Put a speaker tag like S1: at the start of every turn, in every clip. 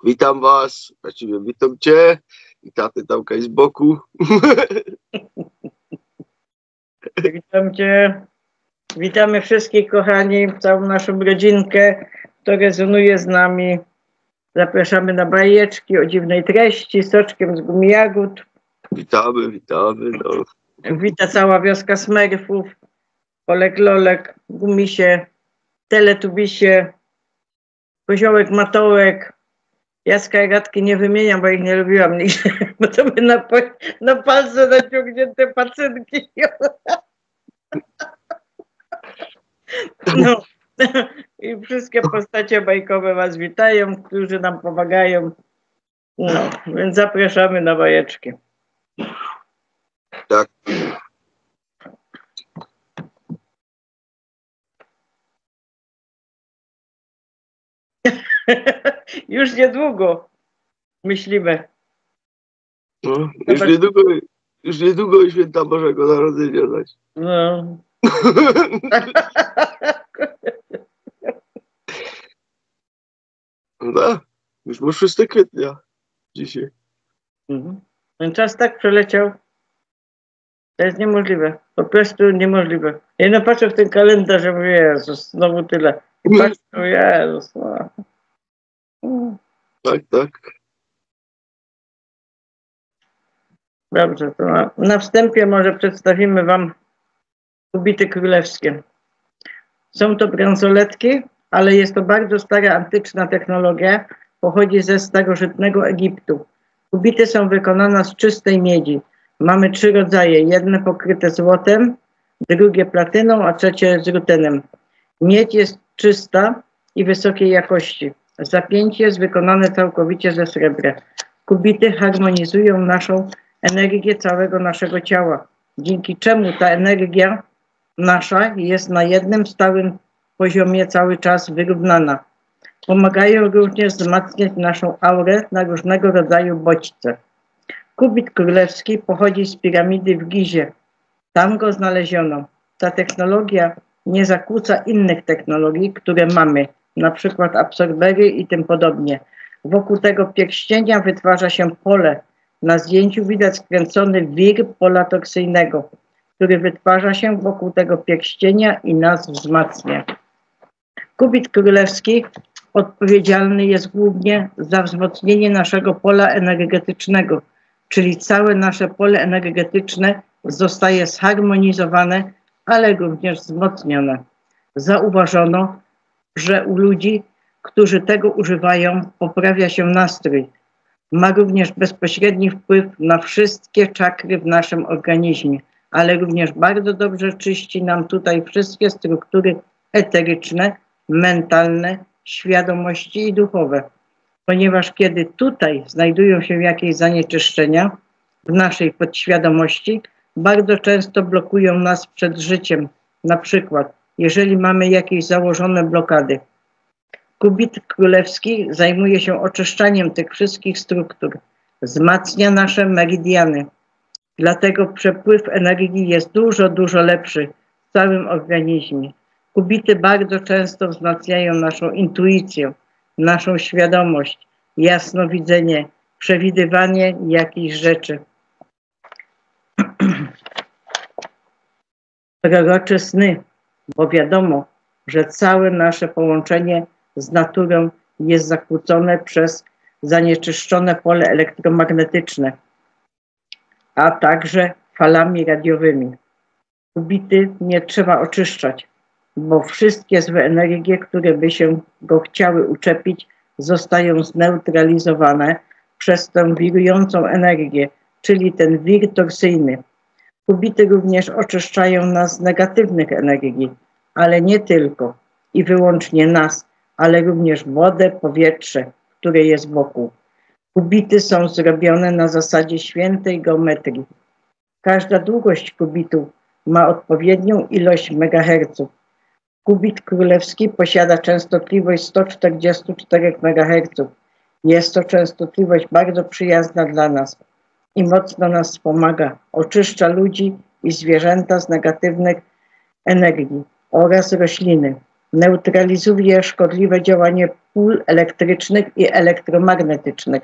S1: Witam was, właściwie witam cię i tatę tam z boku.
S2: Witam cię. Witamy wszystkich kochani, całą naszą rodzinkę, kto rezonuje z nami. Zapraszamy na bajeczki o dziwnej treści, soczkiem z gumi jagód.
S1: Witamy. No.
S2: Wita cała wioska Smerfów, Olek Lolek, Gumisie, Teletubisie, Koziołek Matołek. Jacka i Radki nie wymieniam, bo ich nie lubiłam nigdy, bo to by na palce naciągnięte pacynki. No. I wszystkie postacie bajkowe was witają, którzy nam pomagają. No, więc zapraszamy na bajeczki.
S1: Tak.
S2: Już niedługo myślimy.
S1: No, już niedługo święta Bożego Narodzenia dać.
S2: No.
S1: No, już ma 6 kwietnia dzisiaj.
S2: Ten czas tak przeleciał. To jest niemożliwe. Po prostu niemożliwe. Ja no patrzę w ten kalendarz, mówię, Jezus, znowu tyle. I patrzę, Jezus. No.
S1: Tak.
S2: Dobrze, to na wstępie może przedstawimy wam kubity królewskie. Są to bransoletki, ale jest to bardzo stara, antyczna technologia. Pochodzi ze starożytnego Egiptu. Kubity są wykonane z czystej miedzi. Mamy 3 rodzaje. Jedne pokryte złotem, drugie platyną, a trzecie z rutenem. Miedź jest czysta i wysokiej jakości. Zapięcie jest wykonane całkowicie ze srebra. Kubity harmonizują naszą energię całego naszego ciała, dzięki czemu ta energia nasza jest na jednym stałym poziomie cały czas wyrównana. Pomagają również wzmacniać naszą aurę na różnego rodzaju bodźce. Kubit królewski pochodzi z piramidy w Gizie. Tam go znaleziono. Ta technologia nie zakłóca innych technologii, które mamy, na przykład absorbery i tym podobnie. Wokół tego pierścienia wytwarza się pole. Na zdjęciu widać skręcony wir pola toksyjnego, który wytwarza się wokół tego pierścienia i nas wzmacnia. Kubit królewski odpowiedzialny jest głównie za wzmocnienie naszego pola energetycznego, czyli całe nasze pole energetyczne zostaje zharmonizowane, ale również wzmocnione. Zauważono, że u ludzi, którzy tego używają, poprawia się nastrój. Ma również bezpośredni wpływ na wszystkie czakry w naszym organizmie, ale również bardzo dobrze czyści nam tutaj wszystkie struktury eteryczne, mentalne, świadomości i duchowe. Ponieważ kiedy tutaj znajdują się jakieś zanieczyszczenia w naszej podświadomości, bardzo często blokują nas przed życiem. Na przykład, jeżeli mamy jakieś założone blokady. Kubit królewski zajmuje się oczyszczaniem tych wszystkich struktur, wzmacnia nasze meridiany. Dlatego przepływ energii jest dużo lepszy w całym organizmie. Kubity bardzo często wzmacniają naszą intuicję, naszą świadomość, jasnowidzenie, przewidywanie jakichś rzeczy. Prorocze sny, bo wiadomo, że całe nasze połączenie z naturą jest zakłócone przez zanieczyszczone pole elektromagnetyczne, a także falami radiowymi. Kubity nie trzeba oczyszczać, bo wszystkie złe energie, które by się go chciały uczepić, zostają zneutralizowane przez tę wirującą energię, czyli ten wir toksyjny. Kubity również oczyszczają nas z negatywnych energii, ale nie tylko i wyłącznie nas, ale również wodę, powietrze, które jest wokół. Kubity są zrobione na zasadzie świętej geometrii. Każda długość kubitu ma odpowiednią ilość megaherców. Kubit królewski posiada częstotliwość 144 MHz. Jest to częstotliwość bardzo przyjazna dla nas i mocno nas wspomaga. Oczyszcza ludzi i zwierzęta z negatywnych energii oraz rośliny. Neutralizuje szkodliwe działanie pól elektrycznych i elektromagnetycznych,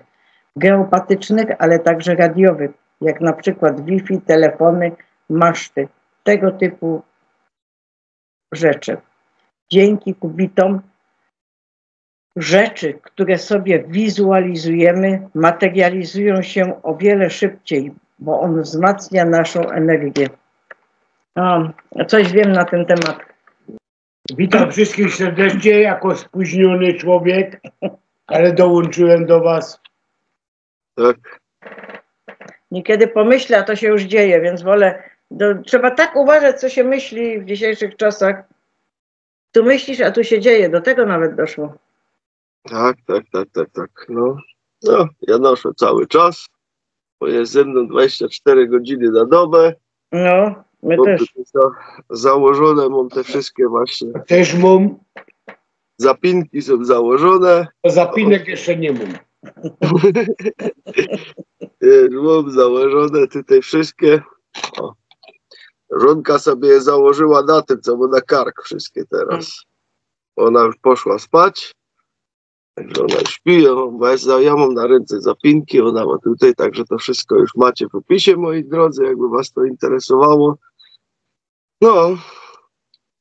S2: geopatycznych, ale także radiowych, jak na przykład Wi-Fi, telefony, maszty, tego typu rzeczy. Dzięki kubitom rzeczy, które sobie wizualizujemy, materializują się o wiele szybciej, bo on wzmacnia naszą energię. Coś wiem na ten temat.
S3: Witam wszystkich serdecznie, jako spóźniony człowiek, ale dołączyłem do was.
S1: Tak.
S2: Niekiedy pomyślę, a to się już dzieje, więc wolę. Trzeba tak uważać, co się myśli w dzisiejszych czasach. Tu myślisz, a tu się dzieje. Do tego nawet doszło.
S1: Tak. No, ja noszę cały czas, bo jest ze mną 24 godziny na dobę.
S2: No, my
S1: Mam
S2: też.
S1: założone, mam te wszystkie właśnie.
S3: Też mam,
S1: Zapinki są założone.
S3: a zapinek jeszcze nie mam.
S1: Mam założone tutaj wszystkie. O. Żonka sobie je założyła na tym, co mu na kark wszystkie teraz. Ona już poszła spać. Także ona śpi, ja mam na ręce zapinki, ona ma tutaj, także to wszystko już macie w opisie, moi drodzy, jakby was to interesowało. No,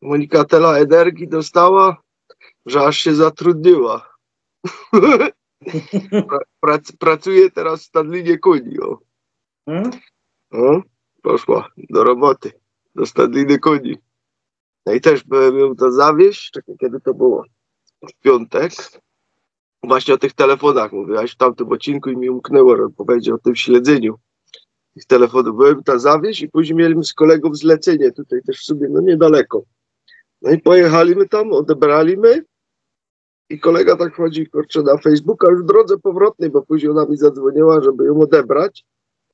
S1: Monika tyle energii dostała, że aż się zatrudniła. Pracuje teraz w Stadlinie Koni. Poszła do roboty, do Stadliny Koni. No i też byłem ją to zawieźć, czekaj, kiedy to było? W piątek. Właśnie o tych telefonach mówiłaś w tamtym odcinku i mi umknęło, że powiedział o tym śledzeniu tych telefonów. Byłem tam zawieźć i później mieliśmy z kolegą zlecenie tutaj też sobie, no niedaleko. No i pojechaliśmy tam, odebraliśmy i kolega tak chodzi, kurczę, na Facebooka już w drodze powrotnej, bo później ona mi zadzwoniła, żeby ją odebrać.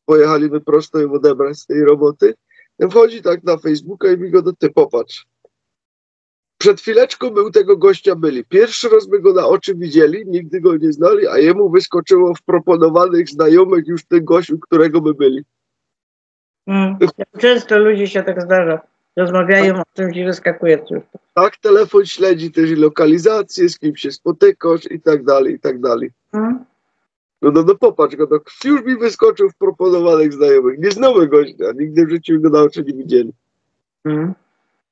S1: Pojechaliśmy prosto ją odebrać z tej roboty. I wchodzi tak na Facebooka i mi go ty popatrz. Przed chwileczką był tego gościa byli. Pierwszy raz my go na oczy widzieli, nigdy go nie znali, a jemu wyskoczyło w proponowanych znajomych już ten gościu, którego my byli.
S2: Często ludzi się tak zdarza. Rozmawiają o czymś i wyskakuje coś.
S1: Tak, telefon śledzi też i lokalizację, z kim się spotykasz i tak dalej, i tak dalej. No popatrz go, już mi wyskoczył w proponowanych znajomych. Nie znamy gościa, nigdy w życiu go na oczy nie widzieli.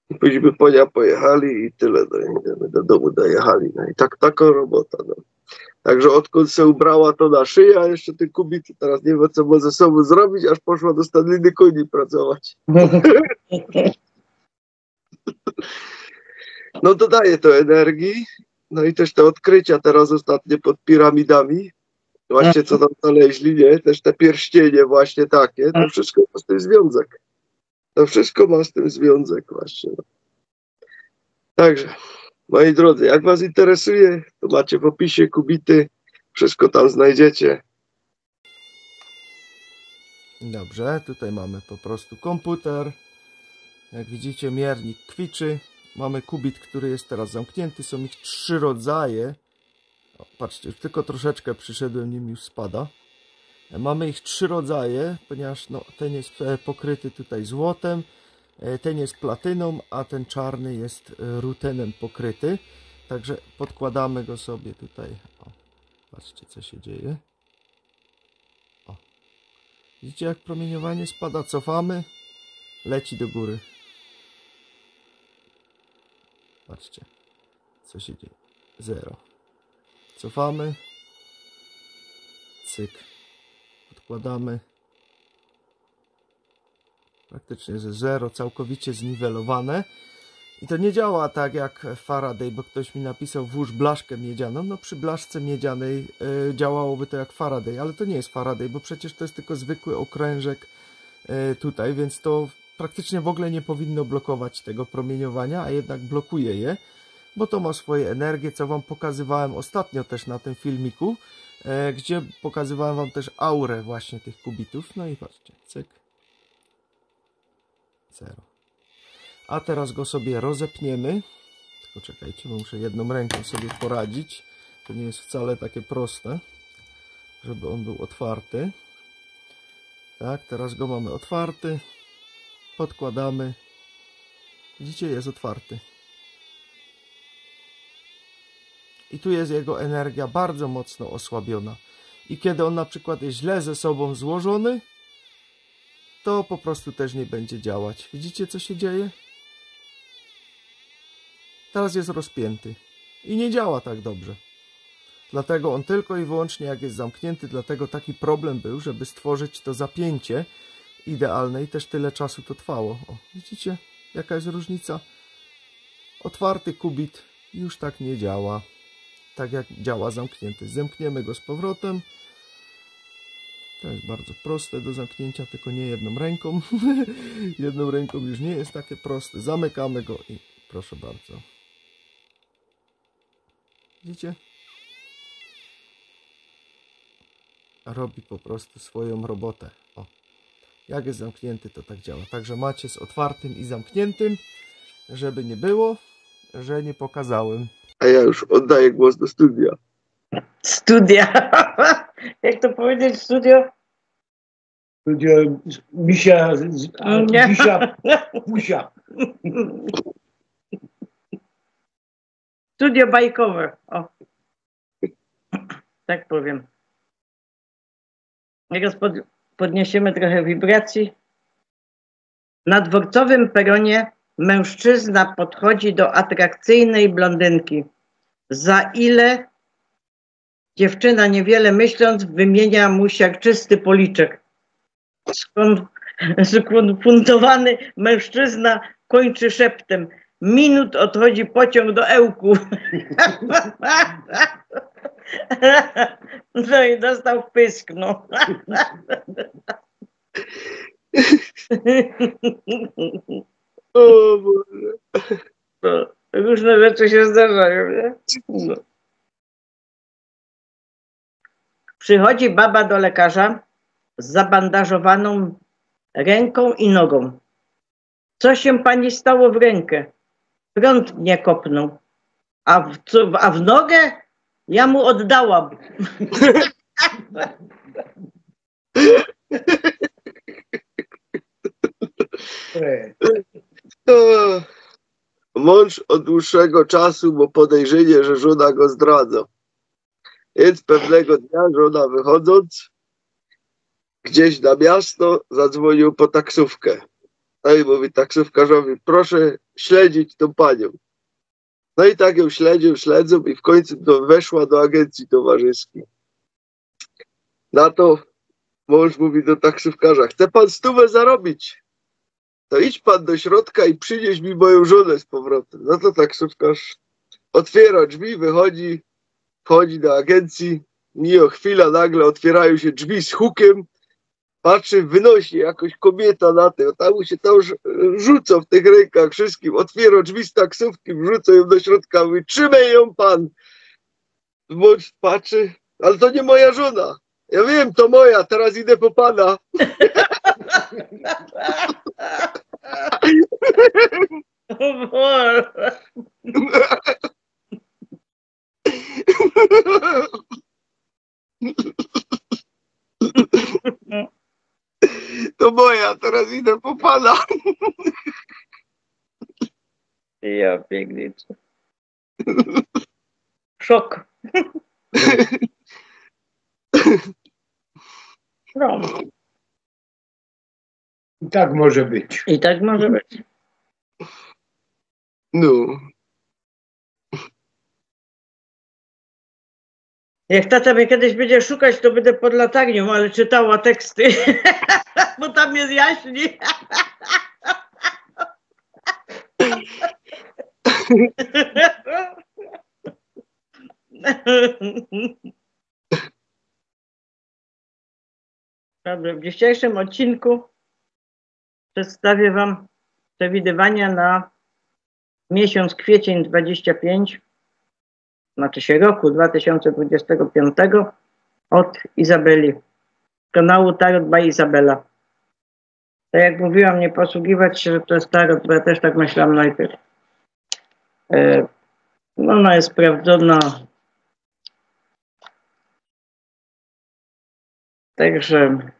S1: I później by pojechali i tyle, no i do domu dojechali. No i taka robota. No. Także odkąd się ubrała to na szyję, a jeszcze ten kubik teraz nie wie, co ma ze sobą zrobić, aż poszła do Stadliny Koni pracować. No dodaje to energii. No i też te odkrycia teraz ostatnie pod piramidami. Właśnie co tam znaleźli, nie? Też te pierścienie właśnie takie. To wszystko ma z tym związek. To wszystko ma z tym związek właśnie. No. Także, moi drodzy, jak was interesuje, to macie w opisie kubity. Wszystko tam znajdziecie.
S4: Dobrze, tutaj mamy po prostu komputer. Jak widzicie, miernik kwiczy. Mamy kubit, który jest teraz zamknięty. Są ich 3 rodzaje. O, patrzcie, już tylko troszeczkę przyszedłem, nim już spada. Mamy ich 3 rodzaje, ponieważ no, ten jest pokryty tutaj złotem, ten jest platyną, a ten czarny jest rutenem pokryty. Także podkładamy go sobie tutaj. O, patrzcie, co się dzieje. O. Widzicie, jak promieniowanie spada? Cofamy, leci do góry. Patrzcie, co się dzieje. 0. Cofamy. Cyk. Podkładamy. Praktycznie ze 0, całkowicie zniwelowane. I to nie działa tak jak Faraday, bo ktoś mi napisał włóż blaszkę miedzianą. No przy blaszce miedzianej działałoby to jak Faraday, ale to nie jest Faraday, bo przecież to jest tylko zwykły okrężek tutaj, więc to praktycznie w ogóle nie powinno blokować tego promieniowania, a jednak blokuje je, bo to ma swoje energie, co wam pokazywałem ostatnio też na tym filmiku, gdzie pokazywałem wam też aurę właśnie tych kubitów. No i patrzcie, cyk. 0. A teraz go sobie rozepniemy. Tylko czekajcie, bo muszę jedną ręką sobie poradzić. To nie jest wcale takie proste, żeby on był otwarty. Tak, teraz go mamy otwarty. Podkładamy. Widzicie, jest otwarty. I tu jest jego energia bardzo mocno osłabiona. I kiedy on na przykład jest źle ze sobą złożony, to po prostu też nie będzie działać. Widzicie, co się dzieje? Teraz jest rozpięty i nie działa tak dobrze. Dlatego on tylko i wyłącznie jak jest zamknięty, dlatego taki problem był, żeby stworzyć to zapięcie idealne i też tyle czasu to trwało. O, widzicie, jaka jest różnica? Otwarty kubit już tak nie działa, tak jak działa zamknięty. Zamkniemy go z powrotem. To jest bardzo proste do zamknięcia, tylko nie jedną ręką. Jedną ręką już nie jest takie proste. Zamykamy go i proszę bardzo. Widzicie? Robi po prostu swoją robotę. O. Jak jest zamknięty, to tak działa. Także macie z otwartym i zamkniętym, żeby nie było, że nie pokazałem.
S1: A ja już oddaję głos do studia.
S2: Studia. Jak to powiedzieć, studio?
S3: Studio misia,
S2: Nie.
S3: misia, pusia.
S2: Studio bajkowe. O. Tak powiem. Teraz podniesiemy trochę wibracji. Na dworcowym peronie mężczyzna podchodzi do atrakcyjnej blondynki. Za ile dziewczyna, niewiele myśląc, wymienia mu siarczysty policzek. Skonfuntowany mężczyzna kończy szeptem. Minut odchodzi pociąg do Ełku. No i dostał w pysk, no.
S1: O Boże.
S2: No, różne rzeczy się zdarzają, nie? No. Przychodzi baba do lekarza z zabandażowaną ręką i nogą. Co się pani stało w rękę? Prąd mnie kopnął. A w nogę? Ja mu oddałam.
S1: O, mąż od dłuższego czasu ma podejrzenie, że żona go zdradza. Więc pewnego dnia żona wychodząc gdzieś na miasto zadzwonił po taksówkę. No i mówi taksówkarzowi, proszę śledzić tą panią. No i tak ją śledzą i w końcu weszła do agencji towarzyskiej. Na to mąż mówi do taksówkarza, chce pan 100 zarobić, to idź pan do środka i przynieś mi moją żonę z powrotem. No to taksówkarz otwiera drzwi, wychodzi, wchodzi do agencji, mija chwila, nagle otwierają się drzwi z hukiem, patrzy, wynosi jakoś kobieta na tym, tam mu się tam rzuca w tych rękach wszystkim, otwiera drzwi z taksówki, wrzuca ją do środka, mówi, trzymaj ją pan. Mąż patrzy, ale to nie moja żona. Ja wiem, to moja, teraz idę po pana. To moja, teraz idę po pana.
S2: Ja piękniczę. Szok. No.
S3: I tak może być.
S2: I tak może być.
S1: No.
S2: Jak tata mnie kiedyś będzie szukać, to będę pod latarnią, ale czytała teksty, bo tam jest jaśniej. Dobrze, w dzisiejszym odcinku przedstawię Wam przewidywania na miesiąc kwiecień 25, znaczy się roku 2025 od Izabeli, kanału Tarot by Izabela. Tak jak mówiłam, nie posługiwać się, że to jest tarot, bo ja też tak myślałam najpierw. No, ona jest sprawdzona. Także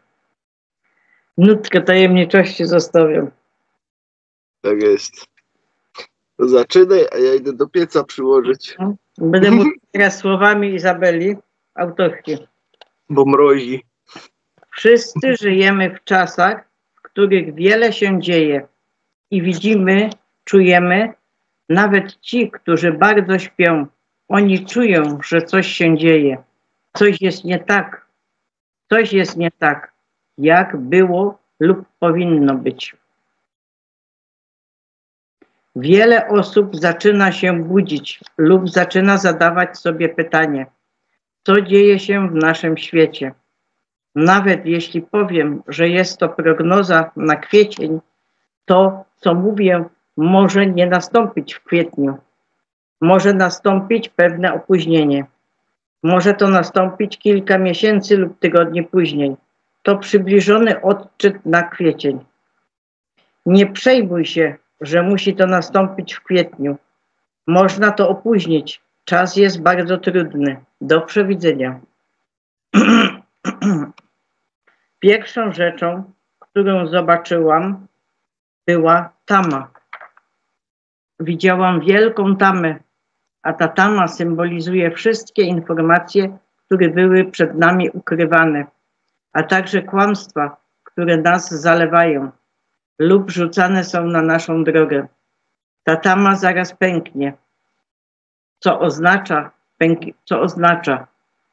S2: nutkę tajemniczości zostawiam.
S1: Tak jest. Zaczynaj, a ja idę do pieca przyłożyć,
S2: Będę mówił teraz słowami Izabeli, autorki.
S1: bo mrozi.
S2: Wszyscy żyjemy w czasach, w których wiele się dzieje i widzimy, czujemy, nawet ci, którzy bardzo śpią, oni czują, że coś się dzieje. Coś jest nie tak. Coś jest nie tak, jak było lub powinno być. Wiele osób zaczyna się budzić lub zaczyna zadawać sobie pytanie, co dzieje się w naszym świecie. Nawet jeśli powiem, że jest to prognoza na kwiecień, to, co mówię, może nie nastąpić w kwietniu. Może nastąpić pewne opóźnienie. Może to nastąpić kilka miesięcy lub tygodni później. To przybliżony odczyt na kwiecień. Nie przejmuj się, że musi to nastąpić w kwietniu. Można to opóźnić. Czas jest bardzo trudny. Do przewidzenia. Pierwszą rzeczą, którą zobaczyłam, była tama. Widziałam wielką tamę, a ta tama symbolizuje wszystkie informacje, które były przed nami ukrywane, a także kłamstwa, które nas zalewają lub rzucane są na naszą drogę. Ta tama zaraz pęknie, co oznacza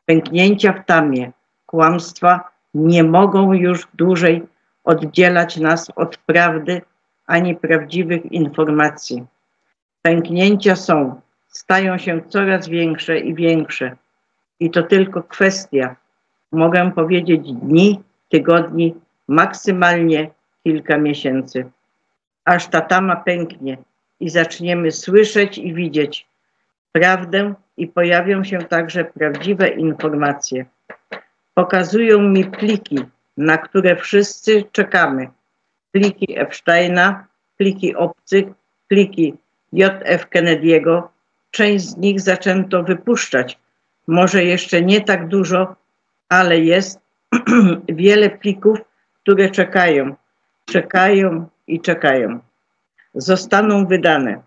S2: pęknięcia w tamie. Kłamstwa nie mogą już dłużej oddzielać nas od prawdy ani prawdziwych informacji. Pęknięcia stają się coraz większe i większe. I to tylko kwestia, mogę powiedzieć, dni, tygodni, maksymalnie kilka miesięcy. Aż ta tama pęknie i zaczniemy słyszeć i widzieć prawdę i pojawią się także prawdziwe informacje. Pokazują mi pliki, na które wszyscy czekamy. Pliki Epsteina, pliki obcych, pliki J.F. Kennedy'ego. Część z nich zaczęto wypuszczać. Może jeszcze nie tak dużo, ale jest wiele plików, które czekają. Czekają i czekają. Zostaną wydane.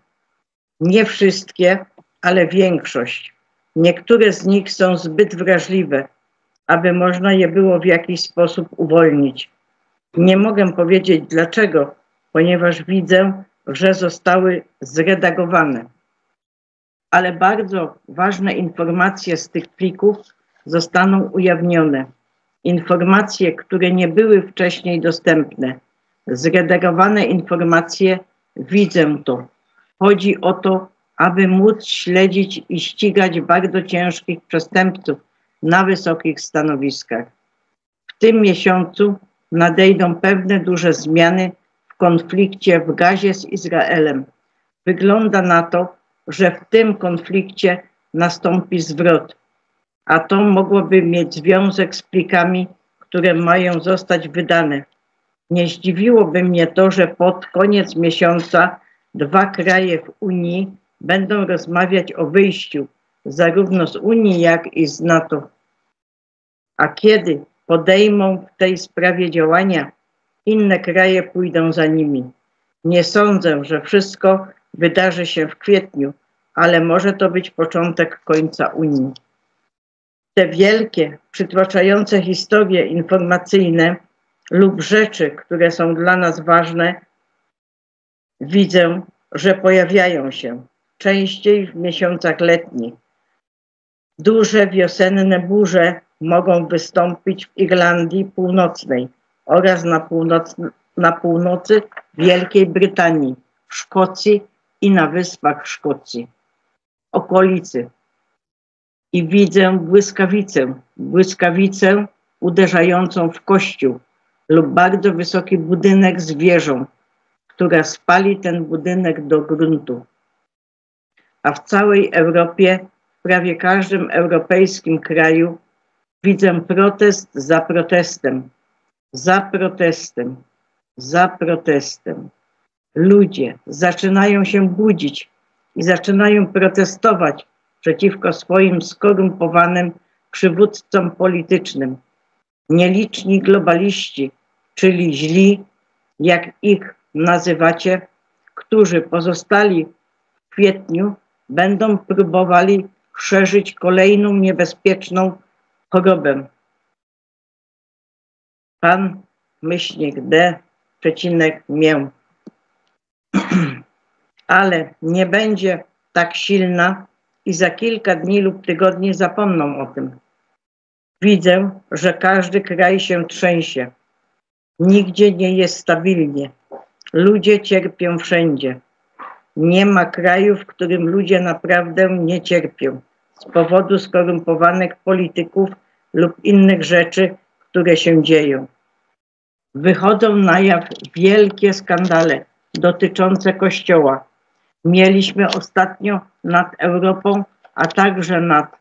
S2: Nie wszystkie, ale większość. Niektóre z nich są zbyt wrażliwe, aby można je było w jakiś sposób uwolnić. Nie mogę powiedzieć dlaczego, ponieważ widzę, że zostały zredagowane. Ale bardzo ważne informacje z tych plików zostaną ujawnione. Informacje, które nie były wcześniej dostępne. Zredagowane informacje, widzę to. Chodzi o to, aby móc śledzić i ścigać bardzo ciężkich przestępców na wysokich stanowiskach. W tym miesiącu nadejdą pewne duże zmiany w konflikcie w Gazie z Izraelem. Wygląda na to, że w tym konflikcie nastąpi zwrot, a to mogłoby mieć związek z plikami, które mają zostać wydane. Nie zdziwiłoby mnie to, że pod koniec miesiąca dwa kraje w Unii będą rozmawiać o wyjściu zarówno z Unii, jak i z NATO. A kiedy podejmą w tej sprawie działania, inne kraje pójdą za nimi. Nie sądzę, że wszystko wydarzy się w kwietniu, ale może to być początek końca Unii. Te wielkie, przytłaczające historie informacyjne lub rzeczy, które są dla nas ważne, widzę, że pojawiają się częściej w miesiącach letnich. Duże wiosenne burze mogą wystąpić w Irlandii Północnej oraz na północy Wielkiej Brytanii, w Szkocji i na Wyspach Szkocji, okolicy. I widzę błyskawicę uderzającą w kościół lub bardzo wysoki budynek z wieżą, która spali ten budynek do gruntu. A w całej Europie, w prawie każdym europejskim kraju widzę protest za protestem, za protestem, za protestem. Ludzie zaczynają się budzić i zaczynają protestować przeciwko swoim skorumpowanym przywódcom politycznym. Nieliczni globaliści, czyli źli, jak ich nazywacie, którzy pozostali kwietniu będą próbowali szerzyć kolejną niebezpieczną chorobę. Pan myślnik D. Mię. Ale nie będzie tak silna i za kilka dni lub tygodni zapomną o tym. Widzę, że każdy kraj się trzęsie. Nigdzie nie jest stabilnie. Ludzie cierpią wszędzie. Nie ma kraju, w którym ludzie naprawdę nie cierpią z powodu skorumpowanych polityków lub innych rzeczy, które się dzieją. Wychodzą na jaw wielkie skandale dotyczące Kościoła. Mieliśmy ostatnio nad Europą, a także nad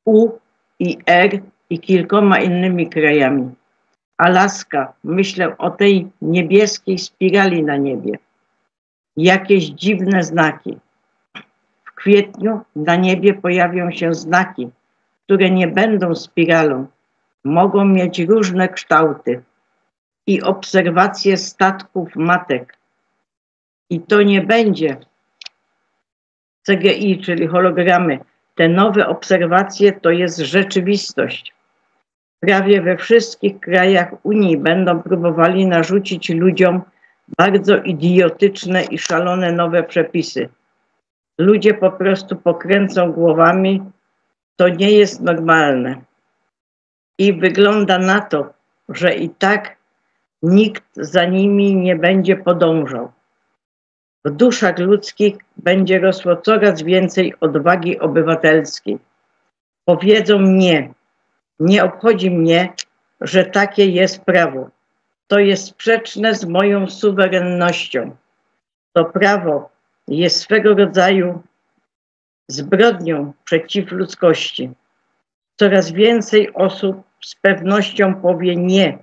S2: U i R i kilkoma innymi krajami. Alaska, myślę o tej niebieskiej spirali na niebie. Jakieś dziwne znaki. W kwietniu na niebie pojawią się znaki, które nie będą spiralą. Mogą mieć różne kształty i obserwacje statków matek. I to nie będzie CGI, czyli hologramy. Te nowe obserwacje to jest rzeczywistość. Prawie we wszystkich krajach Unii będą próbowali narzucić ludziom bardzo idiotyczne i szalone nowe przepisy. Ludzie po prostu pokręcą głowami. To nie jest normalne. I wygląda na to, że i tak nikt za nimi nie będzie podążał. W duszach ludzkich będzie rosło coraz więcej odwagi obywatelskiej. Powiedzą nie. Nie obchodzi mnie, że takie jest prawo. To jest sprzeczne z moją suwerennością. To prawo jest swego rodzaju zbrodnią przeciw ludzkości. Coraz więcej osób z pewnością powie nie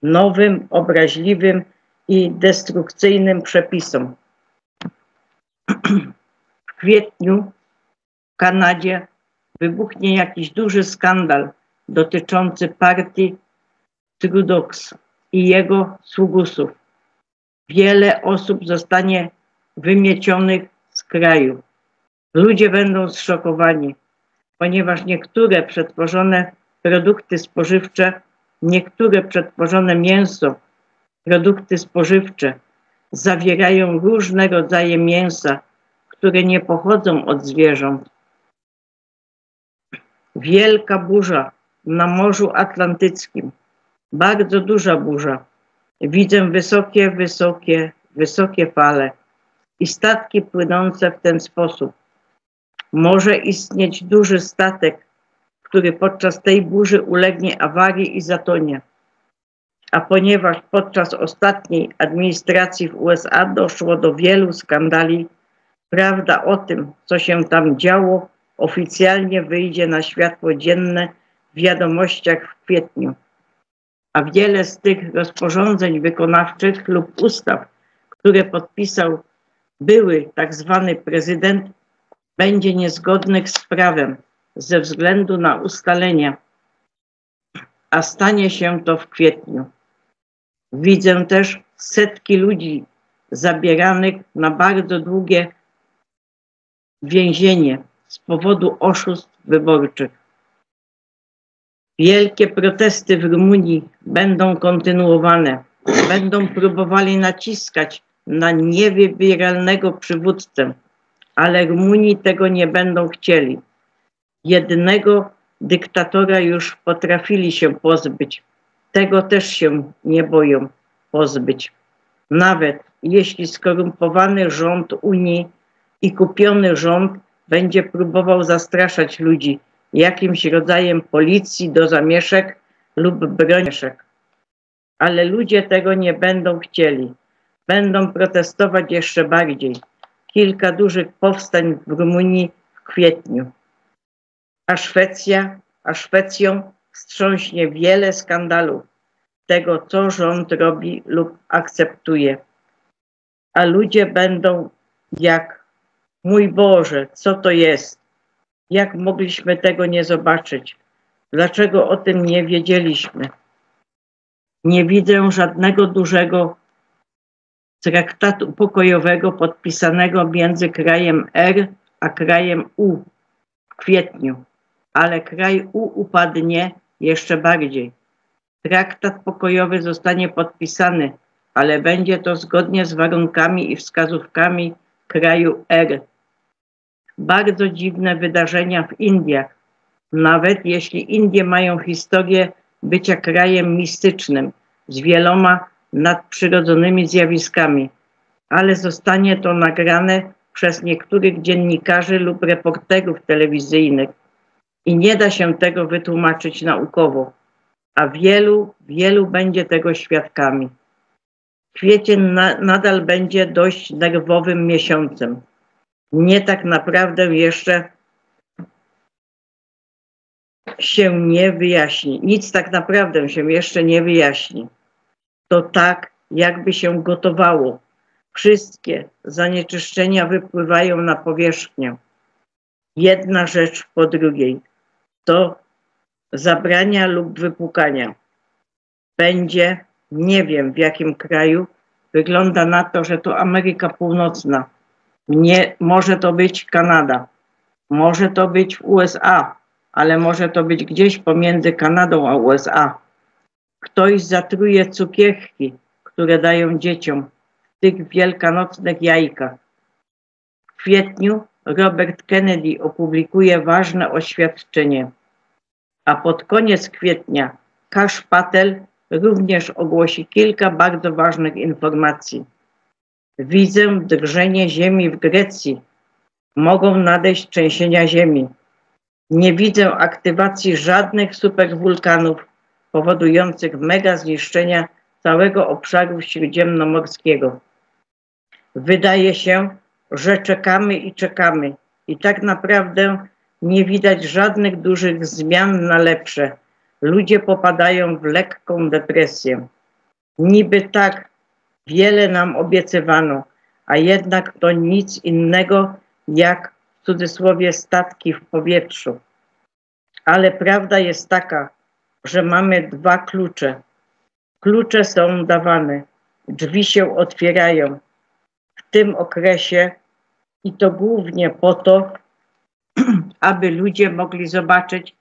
S2: nowym, obraźliwym i destrukcyjnym przepisom. W kwietniu w Kanadzie wybuchnie jakiś duży skandal dotyczący partii Trudeau's i jego sługusów. Wiele osób zostanie wymiecionych z kraju. Ludzie będą zszokowani, ponieważ niektóre przetworzone produkty spożywcze, niektóre przetworzone mięso, produkty spożywcze zawierają różne rodzaje mięsa, które nie pochodzą od zwierząt. Wielka burza na Morzu Atlantyckim, bardzo duża burza. Widzę wysokie fale i statki płynące w ten sposób. Może istnieć duży statek, który podczas tej burzy ulegnie awarii i zatonie. A ponieważ podczas ostatniej administracji w USA doszło do wielu skandali, prawda o tym, co się tam działo, oficjalnie wyjdzie na światło dzienne w wiadomościach w kwietniu. A wiele z tych rozporządzeń wykonawczych lub ustaw, które podpisał były tak zwany prezydent, będzie niezgodnych z prawem ze względu na ustalenia, a stanie się to w kwietniu. Widzę też setki ludzi zabieranych na bardzo długie więzienie z powodu oszustw wyborczych. Wielkie protesty w Rumunii będą kontynuowane. Będą próbowali naciskać na niewybieralnego przywódcę, ale Rumuni tego nie będą chcieli. Jednego dyktatora już potrafili się pozbyć. Tego też się nie boją pozbyć. Nawet jeśli skorumpowany rząd Unii i kupiony rząd będzie próbował zastraszać ludzi jakimś rodzajem policji do zamieszek lub bronieszek. Ale ludzie tego nie będą chcieli. Będą protestować jeszcze bardziej. Kilka dużych powstań w Rumunii w kwietniu. A Szwecją wstrząśnie wiele skandalów tego, co rząd robi lub akceptuje. A ludzie będą jak: mój Boże, co to jest? Jak mogliśmy tego nie zobaczyć? Dlaczego o tym nie wiedzieliśmy? Nie widzę żadnego dużego traktatu pokojowego podpisanego między krajem R a krajem U w kwietniu, ale kraj U upadnie jeszcze bardziej. Traktat pokojowy zostanie podpisany, ale będzie to zgodnie z warunkami i wskazówkami kraju R. Bardzo dziwne wydarzenia w Indiach, nawet jeśli Indie mają historię bycia krajem mistycznym, z wieloma nadprzyrodzonymi zjawiskami, ale zostanie to nagrane przez niektórych dziennikarzy lub reporterów telewizyjnych i nie da się tego wytłumaczyć naukowo, a wielu będzie tego świadkami. Kwiecień nadal będzie dość nerwowym miesiącem. Nie tak naprawdę jeszcze się nie wyjaśni. Nic tak naprawdę się jeszcze nie wyjaśni. To tak, jakby się gotowało. Wszystkie zanieczyszczenia wypływają na powierzchnię. Jedna rzecz po drugiej. To zabrania lub wypłukania. Będzie, nie wiem w jakim kraju, wygląda na to, że to Ameryka Północna. Nie, może to być Kanada, może to być w USA, ale może to być gdzieś pomiędzy Kanadą a USA. Ktoś zatruje cukierki, które dają dzieciom w tych wielkanocnych jajkach. W kwietniu Robert Kennedy opublikuje ważne oświadczenie, a pod koniec kwietnia Kash Patel również ogłosi kilka bardzo ważnych informacji. Widzę drżenie ziemi w Grecji. Mogą nadejść trzęsienia ziemi. Nie widzę aktywacji żadnych superwulkanów powodujących mega zniszczenia całego obszaru śródziemnomorskiego. Wydaje się, że czekamy i czekamy i tak naprawdę nie widać żadnych dużych zmian na lepsze. Ludzie popadają w lekką depresję. Niby tak wiele nam obiecywano, a jednak to nic innego jak w cudzysłowie statki w powietrzu. Ale prawda jest taka, że mamy dwa klucze. Klucze są dawane, drzwi się otwierają w tym okresie i to głównie po to, aby ludzie mogli zobaczyć,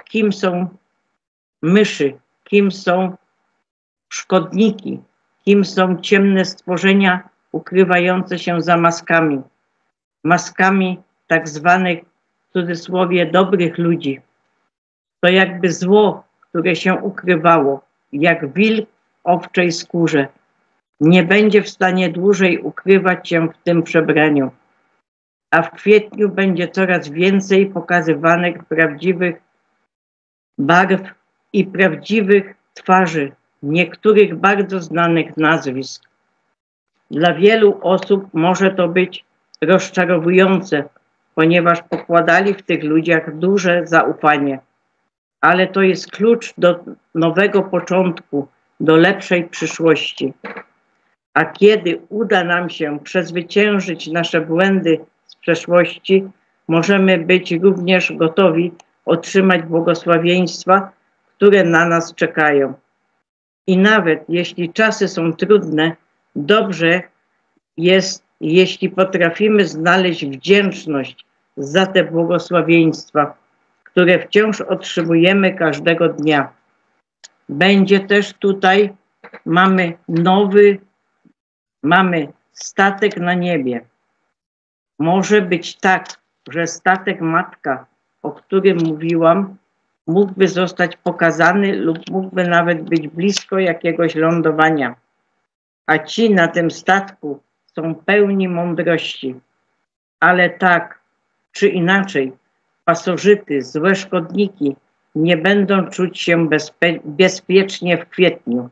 S2: kim są myszy, kim są szkodniki, kim są ciemne stworzenia ukrywające się za maskami. Maskami tak zwanych w cudzysłowie dobrych ludzi. To jakby zło, które się ukrywało, jak wilk w owczej skórze. Nie będzie w stanie dłużej ukrywać się w tym przebraniu. A w kwietniu będzie coraz więcej pokazywanych prawdziwych barw i prawdziwych twarzy, niektórych bardzo znanych nazwisk. Dla wielu osób może to być rozczarowujące, ponieważ pokładali w tych ludziach duże zaufanie. Ale to jest klucz do nowego początku, do lepszej przyszłości. A kiedy uda nam się przezwyciężyć nasze błędy z przeszłości, możemy być również gotowi otrzymać błogosławieństwa, które na nas czekają. I nawet jeśli czasy są trudne, dobrze jest, jeśli potrafimy znaleźć wdzięczność za te błogosławieństwa, które wciąż otrzymujemy każdego dnia. Będzie też tutaj, mamy statek na niebie. Może być tak, że statek Matka, o którym mówiłam, mógłby zostać pokazany lub mógłby nawet być blisko jakiegoś lądowania. A ci na tym statku są pełni mądrości. Ale tak czy inaczej, pasożyty, złe szkodniki nie będą czuć się bezpiecznie w kwietniu,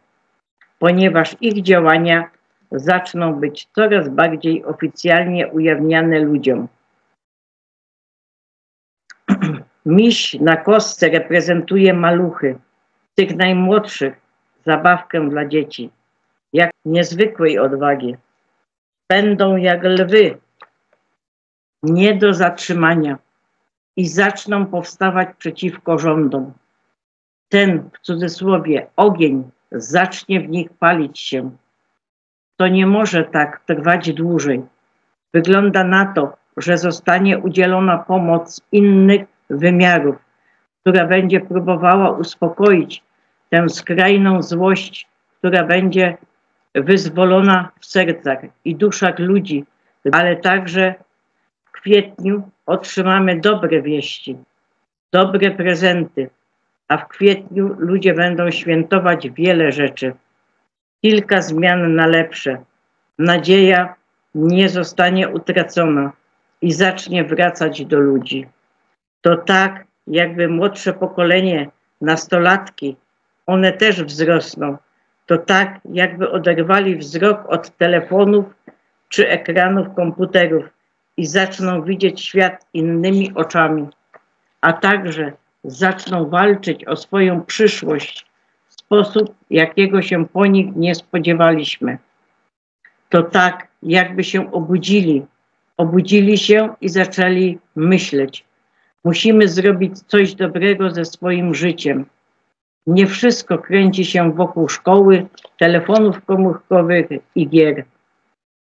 S2: ponieważ ich działania zaczną być coraz bardziej oficjalnie ujawniane ludziom. Miś na kostce reprezentuje maluchy, tych najmłodszych, zabawkę dla dzieci, jak niezwykłej odwagi. Będą jak lwy, nie do zatrzymania i zaczną powstawać przeciwko rządom. Ten, w cudzysłowie, ogień zacznie w nich palić się. To nie może tak trwać dłużej. Wygląda na to, że zostanie udzielona pomoc innych wymiarów, która będzie próbowała uspokoić tę skrajną złość, która będzie wyzwolona w sercach i duszach ludzi, ale także w kwietniu otrzymamy dobre wieści, dobre prezenty, a w kwietniu ludzie będą świętować wiele rzeczy. Kilka zmian na lepsze. Nadzieja nie zostanie utracona i zacznie wracać do ludzi. To tak, jakby młodsze pokolenie, nastolatki, one też wzrosną. To tak, jakby oderwali wzrok od telefonów czy ekranów komputerów i zaczną widzieć świat innymi oczami, a także zaczną walczyć o swoją przyszłość w sposób, jakiego się po nich nie spodziewaliśmy. To tak, jakby się obudzili się i zaczęli myśleć. Musimy zrobić coś dobrego ze swoim życiem. Nie wszystko kręci się wokół szkoły, telefonów komórkowych i gier.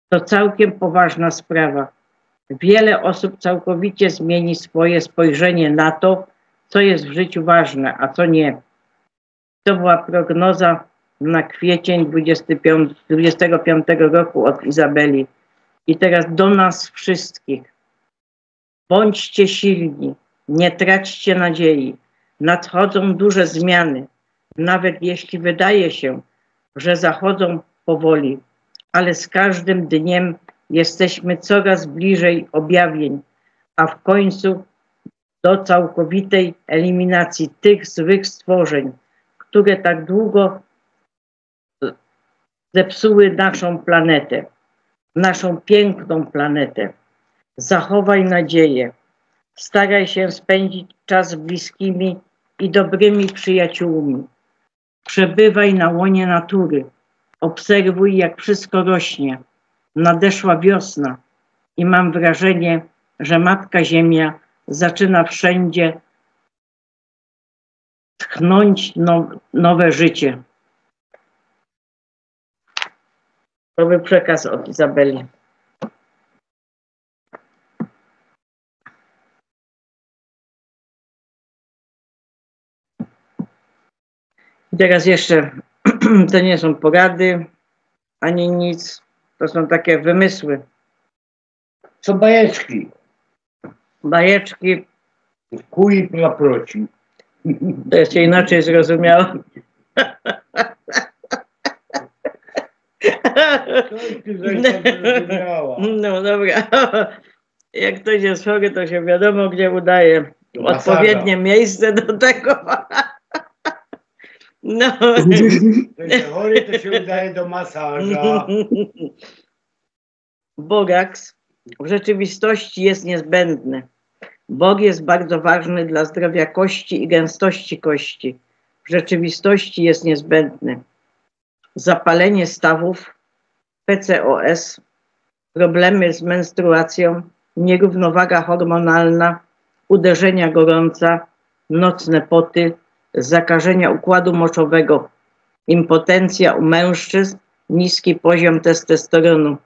S2: To całkiem poważna sprawa. Wiele osób całkowicie zmieni swoje spojrzenie na to, co jest w życiu ważne, a co nie. To była prognoza na kwiecień 25 roku od Izabeli. I teraz do nas wszystkich. Bądźcie silni, nie traćcie nadziei. Nadchodzą duże zmiany, nawet jeśli wydaje się, że zachodzą powoli, ale z każdym dniem jesteśmy coraz bliżej objawień, a w końcu do całkowitej eliminacji tych złych stworzeń, które tak długo zepsuły naszą planetę, naszą piękną planetę. Zachowaj nadzieję. Staraj się spędzić czas z bliskimi i dobrymi przyjaciółmi. Przebywaj na łonie natury. Obserwuj, jak wszystko rośnie. Nadeszła wiosna i mam wrażenie, że Matka Ziemia zaczyna wszędzie tchnąć nowe życie. To był przekaz od Izabeli. I teraz jeszcze, to nie są porady, ani nic, to są takie wymysły.
S3: Co bajeczki?
S2: Bajeczki.
S3: Kuj paproci.
S2: To jeszcze inaczej zrozumiało. No dobra. Jak ktoś jest chory, to się wiadomo, gdzie udaje odpowiednie miejsce do tego. No.
S3: To jest chory, to się udaje do masaża.
S2: Bogaks w rzeczywistości jest niezbędny. Bog jest bardzo ważny dla zdrowia kości i gęstości kości. W rzeczywistości jest niezbędny. Zapalenie stawów, PCOS, problemy z menstruacją, nierównowaga hormonalna, uderzenia gorąca, nocne poty, zakażenia układu moczowego, impotencja u mężczyzn, niski poziom testosteronu.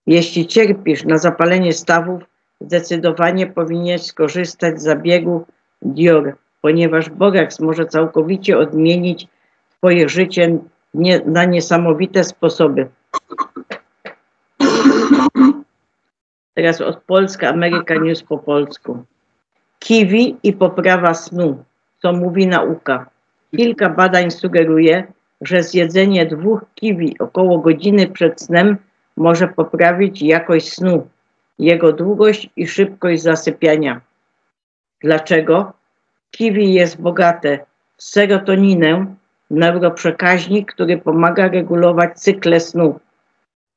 S2: Jeśli cierpisz na zapalenie stawów, zdecydowanie powinieneś skorzystać z zabiegu Dior, ponieważ Borax może całkowicie odmienić twoje życie na niesamowite sposoby. Teraz od Polska, Ameryka News po polsku. Kiwi i poprawa snu, co mówi nauka. Kilka badań sugeruje, że zjedzenie 2 kiwi około godziny przed snem może poprawić jakość snu, jego długość i szybkość zasypiania. Dlaczego? Kiwi jest bogate w serotoninę, neuroprzekaźnik, który pomaga regulować cykle snu.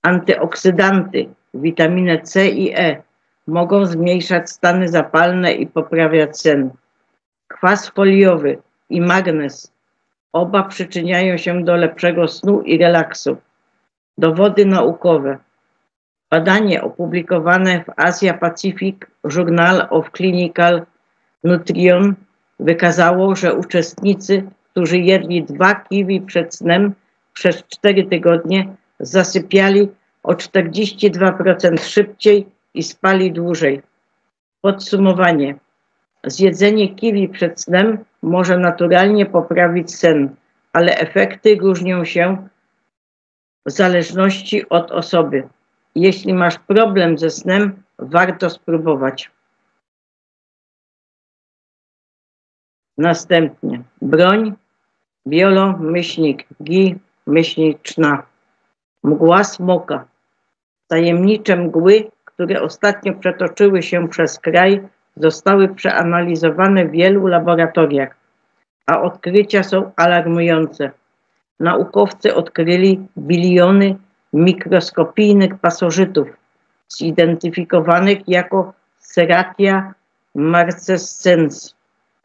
S2: Antyoksydanty, witaminę C i E, mogą zmniejszać stany zapalne i poprawiać sen. Kwas foliowy i magnez, oba przyczyniają się do lepszego snu i relaksu. Dowody naukowe. Badanie opublikowane w Asia Pacific Journal of Clinical Nutrition wykazało, że uczestnicy, którzy jedli 2 kiwi przed snem przez 4 tygodnie, zasypiali o 42% szybciej i spali dłużej. Podsumowanie. Zjedzenie kiwi przed snem może naturalnie poprawić sen, ale efekty różnią się w zależności od osoby. Jeśli masz problem ze snem, warto spróbować. Następnie broń, biolo-gi-czna. Mgła smoka. Tajemnicze mgły, które ostatnio przetoczyły się przez kraj, zostały przeanalizowane w wielu laboratoriach, a odkrycia są alarmujące. Naukowcy odkryli biliony mikroskopijnych pasożytów, zidentyfikowanych jako Serratia marcescens,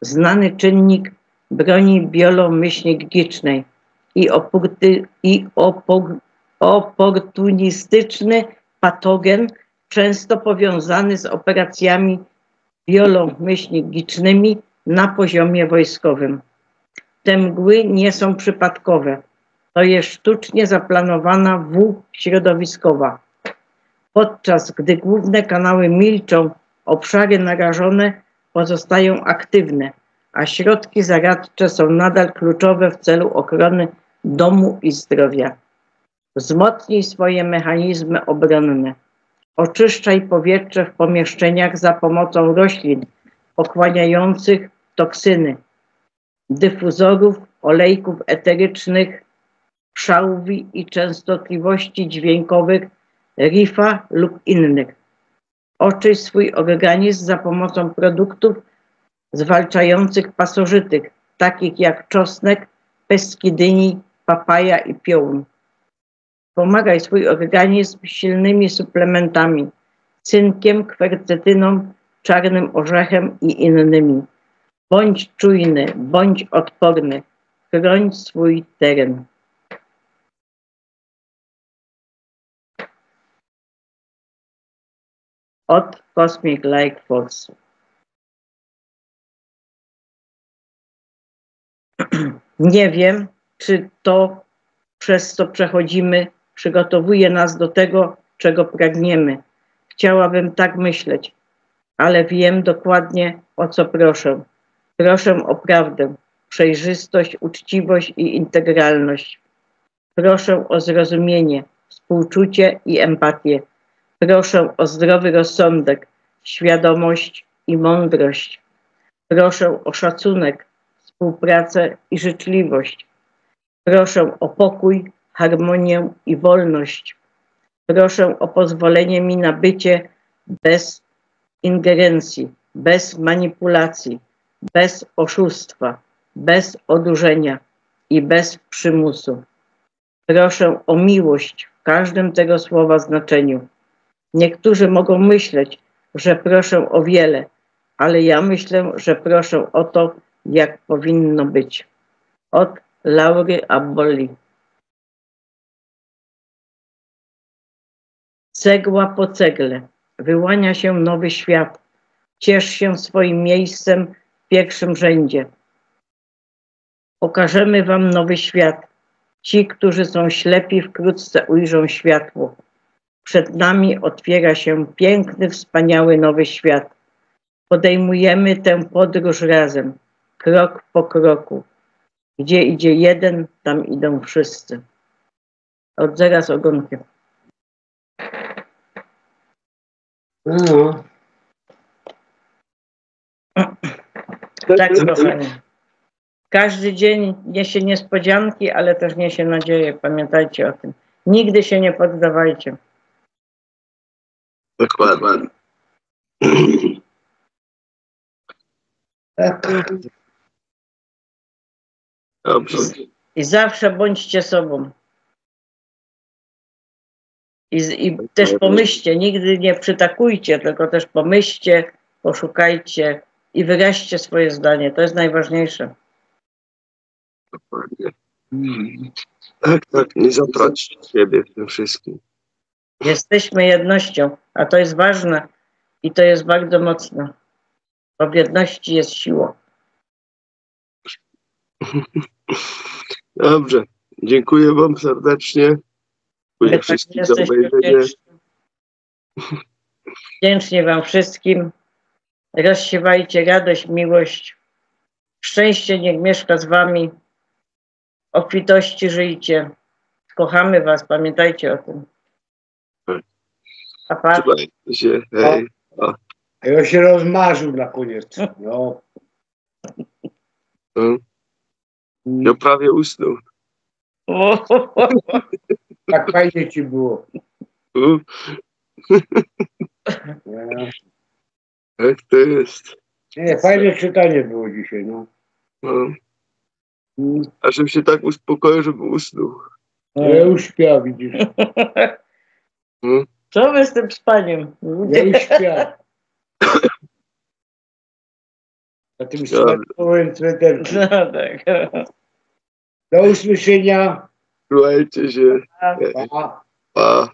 S2: znany czynnik broni biolo-gi-cznej i oportunistyczny patogen, często powiązany z operacjami biolo-gi-cznymi na poziomie wojskowym. Te mgły nie są przypadkowe. To jest sztucznie zaplanowana środowiskowa. Podczas gdy główne kanały milczą, obszary narażone pozostają aktywne, a środki zaradcze są nadal kluczowe w celu ochrony domu i zdrowia. Wzmocnij swoje mechanizmy obronne. Oczyszczaj powietrze w pomieszczeniach za pomocą roślin pochłaniających toksyny, dyfuzorów, olejków eterycznych, szałwi i częstotliwości dźwiękowych rifa lub innych. Oczyść swój organizm za pomocą produktów zwalczających pasożyty, takich jak czosnek, pestki dyni, papaja i piołun. Pomagaj swój organizm silnymi suplementami, cynkiem, kwercetyną, czarnym orzechem i innymi. Bądź czujny, bądź odporny. Chroń swój teren. Od Cosmic Light Force. Nie wiem, czy to, przez co przechodzimy, przygotowuje nas do tego, czego pragniemy. Chciałabym tak myśleć, ale wiem dokładnie, o co proszę. Proszę o prawdę, przejrzystość, uczciwość i integralność. Proszę o zrozumienie, współczucie i empatię. Proszę o zdrowy rozsądek, świadomość i mądrość. Proszę o szacunek, współpracę i życzliwość. Proszę o pokój, harmonię i wolność. Proszę o pozwolenie mi na bycie bez ingerencji, bez manipulacji, bez oszustwa, bez odurzenia i bez przymusu. Proszę o miłość w każdym tego słowa znaczeniu. Niektórzy mogą myśleć, że proszę o wiele, ale ja myślę, że proszę o to, jak powinno być. Od Laury Abolli. Cegła po cegle. Wyłania się nowy świat. Ciesz się swoim miejscem w pierwszym rzędzie. Pokażemy wam nowy świat. Ci, którzy są ślepi, wkrótce ujrzą światło. Przed nami otwiera się piękny, wspaniały nowy świat. Podejmujemy tę podróż razem, krok po kroku. Gdzie idzie jeden, tam idą wszyscy. Od zera z ogonkiem.
S3: No.
S2: Tak, kochani. Każdy dzień niesie niespodzianki, ale też niesie nadzieję. Pamiętajcie o tym. Nigdy się nie poddawajcie.
S1: Dokładnie. Dobrze.
S2: I zawsze bądźcie sobą. I też pomyślcie, nigdy nie przytakujcie, tylko też pomyślcie, poszukajcie i wyraźcie swoje zdanie. To jest najważniejsze.
S1: Dokładnie. Tak, nie zatraćcie siebie w tym wszystkim.
S2: Jesteśmy jednością, a to jest ważne i to jest bardzo mocne. Bo w jedności jest siła.
S1: Dobrze. Dziękuję wam serdecznie. Dziękuję
S2: tak
S1: wszystkim za
S2: jesteśmy
S1: obejrzenie.
S2: wdzięczni wam wszystkim. Rozsiewajcie radość, miłość. Szczęście niech mieszka z wami. Obfitości żyjcie. Kochamy was, pamiętajcie o tym. Pa, pa.
S1: Trzymajcie się. Hej.
S3: A ja się rozmarzył na koniec. No.
S1: Ja prawie usnął.
S3: Tak fajnie ci było.
S1: U,
S3: Nie,
S1: Jak to jest?
S3: nie, fajne czytanie było dzisiaj, no.
S1: No. A żebym się tak uspokoił, żeby usnął.
S3: Ja już śpię, widzisz.
S2: Co wy z tym spaniem?
S3: Ja już śpię. Na tym smartfonem cweterku.
S2: No tak.
S3: Do usłyszenia.
S1: Słuchajcie się.
S3: Pa.
S1: Pa.